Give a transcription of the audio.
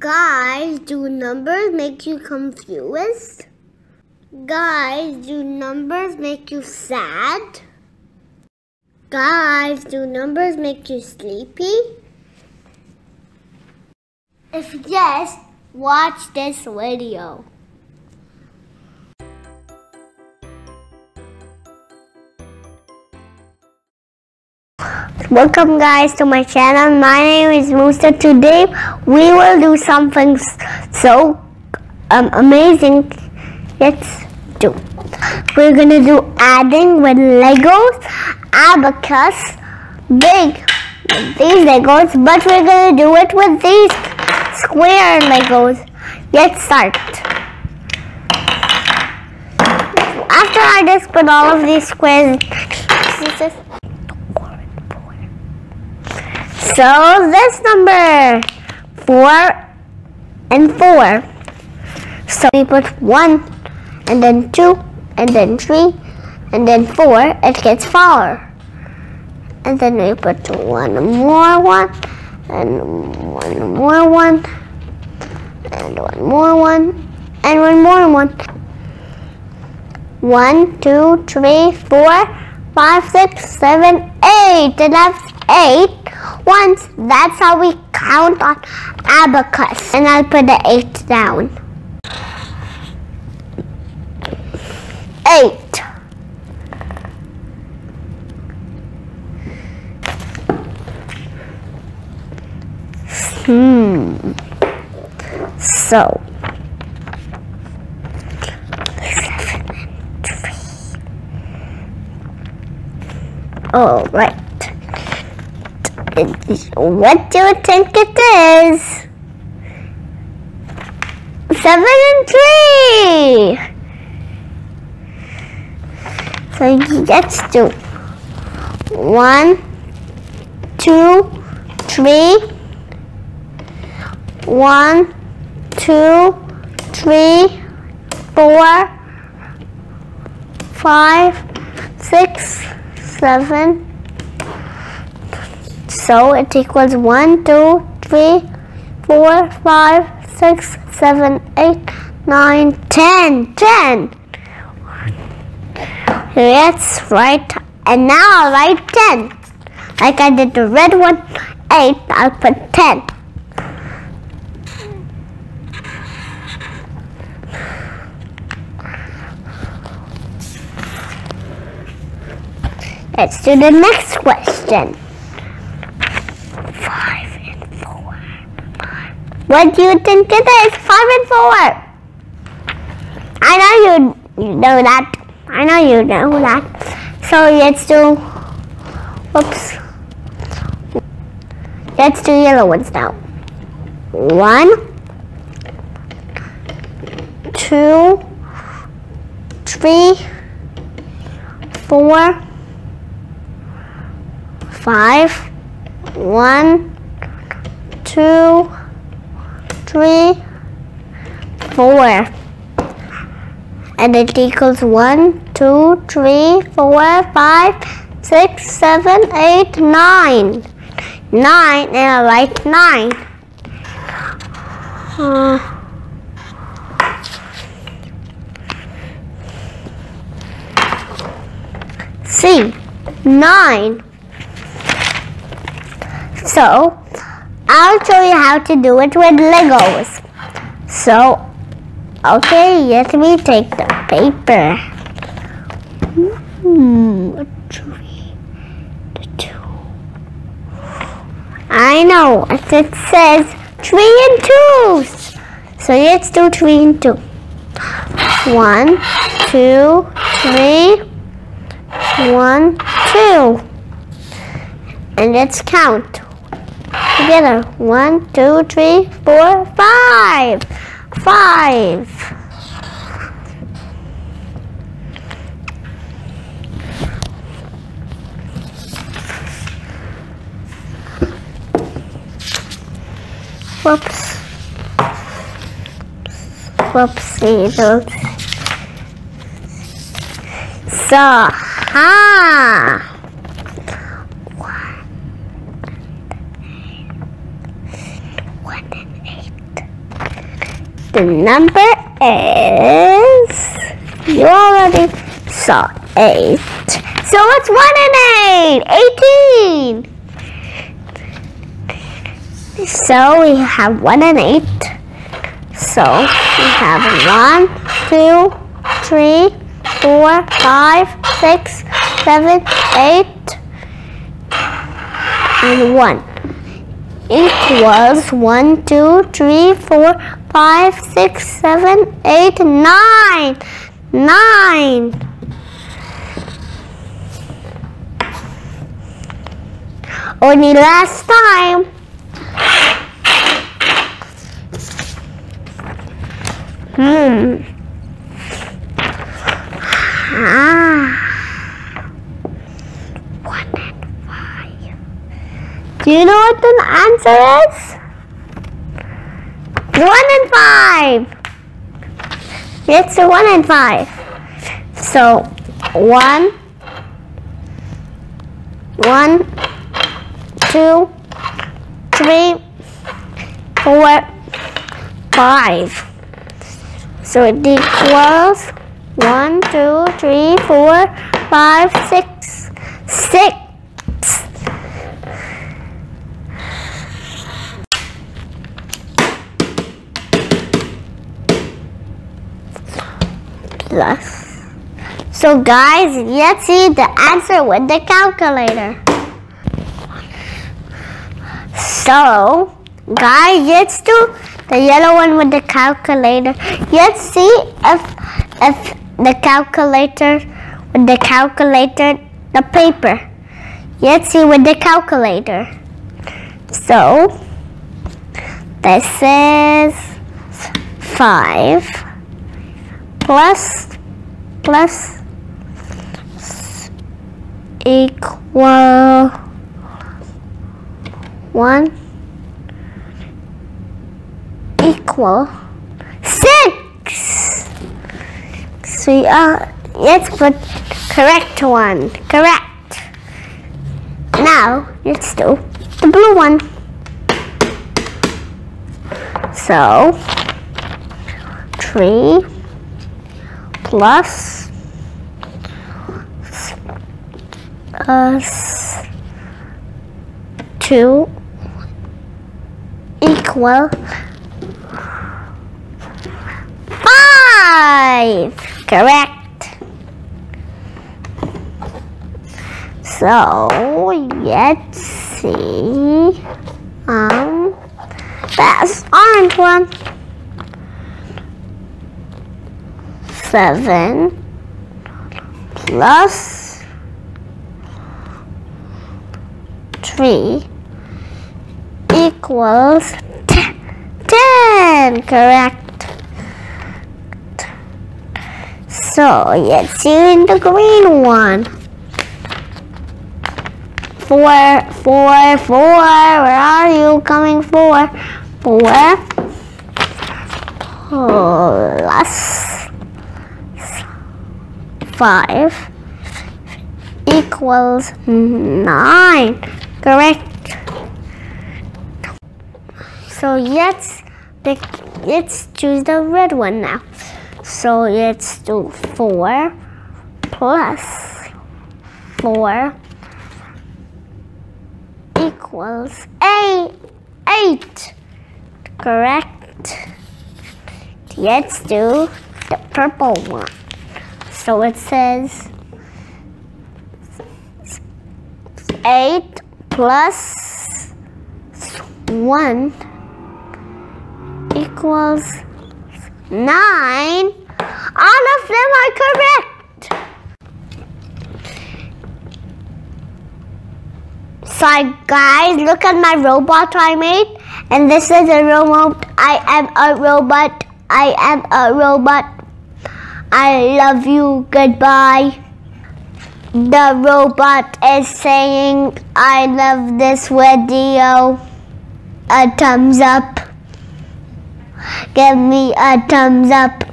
Guys, do numbers make you confused? Guys, do numbers make you sad? Guys, do numbers make you sleepy? If yes, watch this video. Welcome guys to my channel. My name is Moosa. Today we will do something so amazing. Let's do. We're gonna do adding with Legos, Abacus, big these Legos, but we're gonna do it with these square Legos. Let's start. After I just put all of these squares, so this number 4 and 4. So we put 1 and then 2 and then 3 and then 4. It gets 4. And then we put one more 1 and one more 1 and one more 1 and one more 1. 1, 2, 3, 4, 5, 6, 7, 8. And that's 8 ones. That's how we count on Abacus. And I'll put the 8 down. 8. So 7 and 3. All right. What do you think it is? 7 and 3. So let's do 1, 2, 3. 1, 2, 3, 4, 5, 6, 7. So it equals 1, 2, 3, 4, 5, 6, 7, 8, 9, 10. 10. Let's write, and now I'll write 10. Like I did the red one, 8, I'll put 10. Let's do the next question. 5 and 4. What do you think it is? 5 and 4. I know you know that. I know you know that. So let's do, whoops. Let's do yellow ones now. 1, 2, 3, 4, 5, 1, 2, 3, 4. And it equals 1, 2, 3, 4, 5, 6, 7, 8, 9. 9, and I write 9. C, 9. So, I'll show you how to do it with Legos. So, okay, let me take the paper. 3, the 2. I know, it says 3 and 2s. So let's do 3 and 2. 1, 2, 3, 1, 2. And let's count together. 1, 2, 3, 4, 5. 5. Whoops. Whoopsie. So, 1 and 8. The number is, you already saw 8. So it's 1 and 8, 18. So we have 1 and 8. So we have 1, 2, 3, 4, 5, 6, 7, 8, and 1. Equals 1, 2, 3, 4, 5, 6, 7, 8, 9. 9. Only last time. Do you know what the answer is? 1 and 5. Let's do 1 and 5. So 1, 2, 3, 4, 5. So it equals 1, 2, 3, 4, 5, 6, 6. Plus. So guys, let's see the answer with the calculator. So guys, let's do the yellow one with the calculator. Let's see if the calculator the paper. Let's see with the calculator. So this is 5 plus equal 1 equal 6. So let's put correct one. Correct. Now let's do the blue one. So 3 plus 2 equal 5. Correct. So let's see. That's orange one. 7 plus 3 equals 10. Correct. So let's see in the green one. 4, 4, 4. Where are you coming? 4, 4 plus 5 equals 9. Correct. So let's choose the red one now. So let's do 4 plus 4 equals 8. Correct. Let's do the purple one. So it says 8 plus 1 equals 9. All of them are correct. So guys, look at my robot I made. And this is a robot. I am a robot. I am a robot. I love you. Goodbye. The robot is saying, I love this video. A thumbs up. Give me a thumbs up.